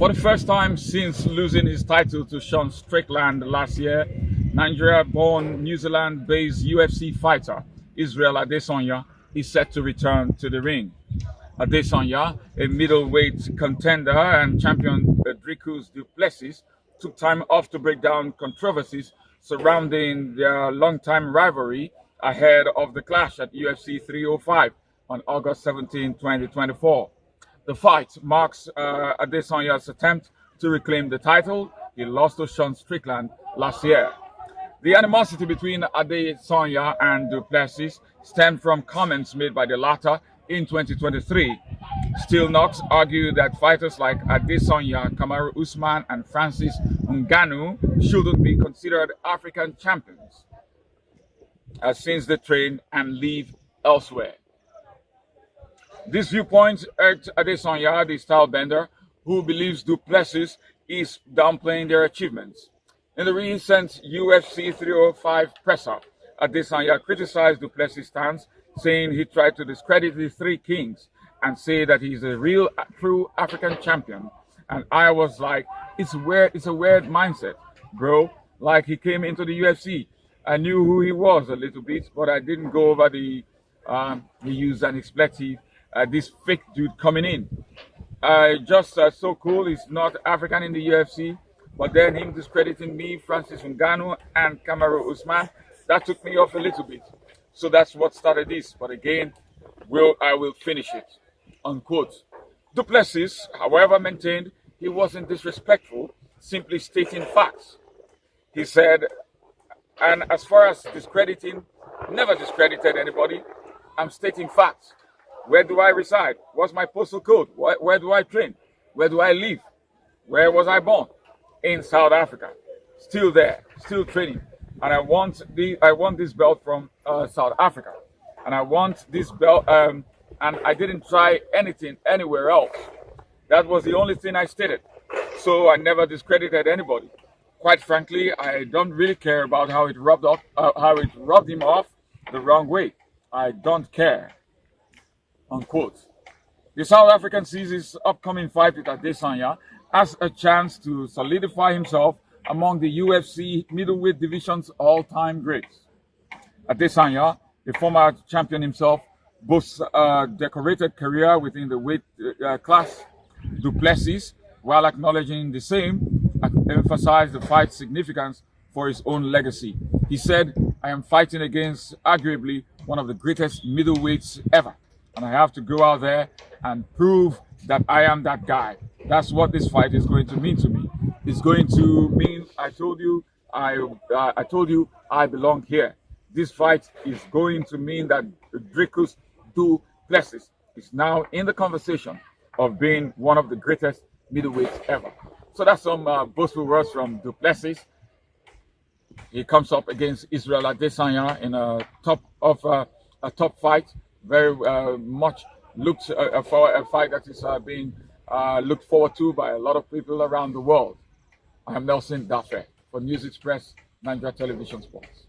For the first time since losing his title to Sean Strickland last year, Nigeria-born New Zealand-based UFC fighter Israel Adesanya is set to return to the ring. Adesanya, a middleweight contender and champion Dricus du Plessis, took time off to break down controversies surrounding their long-time rivalry ahead of the clash at UFC 305 on August 17, 2024. The fight marks Adesanya's attempt to reclaim the title he lost to Sean Strickland last year. The animosity between Adesanya and du Plessis stemmed from comments made by the latter in 2023. Still Knox argued that fighters like Adesanya, Kamaru Usman, and Francis Ngannou shouldn't be considered African champions, since they train and live elsewhere. This viewpoint irked Adesanya, the stylebender, who believes du Plessis is downplaying their achievements. In the recent UFC 305 presser, Adesanya criticized du Plessis' stance, saying he tried to discredit the Three Kings and say that he's a real, true African champion. And I was like, it's a weird mindset, bro. Like, he came into the UFC. I knew who he was a little bit, but I didn't go over he used an expletive, this fake dude coming in. Just so cool, he's not African in the UFC, but then him discrediting me, Francis Ngannou, and Kamaru Usman, that took me off a little bit. So that's what started this. But again, I will finish it. Unquote. Du Plessis, however, maintained he wasn't disrespectful, simply stating facts. He said, and as far as discrediting, never discredited anybody. I'm stating facts. Where do I reside? What's my postal code? Where do I train? Where do I live? Where was I born? In South Africa. Still there, still training. And I want this belt from South Africa. And I want this belt, and I didn't try anything anywhere else. That was the only thing I stated. So I never discredited anybody. Quite frankly, I don't really care about how it rubbed him off the wrong way. I don't care. Unquote. The South African sees his upcoming fight with Adesanya as a chance to solidify himself among the UFC middleweight division's all-time greats. Adesanya, the former champion himself, boasts a decorated career within the weight class. Du Plessis, while acknowledging the same, emphasized the fight's significance for his own legacy. He said, I am fighting against arguably one of the greatest middleweights ever. And I have to go out there and prove that I am that guy. That's what this fight is going to mean to me. It's going to mean I told you I belong here. This fight is going to mean that Dricus du Plessis is now in the conversation of being one of the greatest middleweights ever. So that's some boastful words from du Plessis. He comes up against Israel Adesanya in a top fight. Very much looked for a fight that is being looked forward to by a lot of people around the world. I am Nelson Dafe for News Express, Nigeria Television Sports.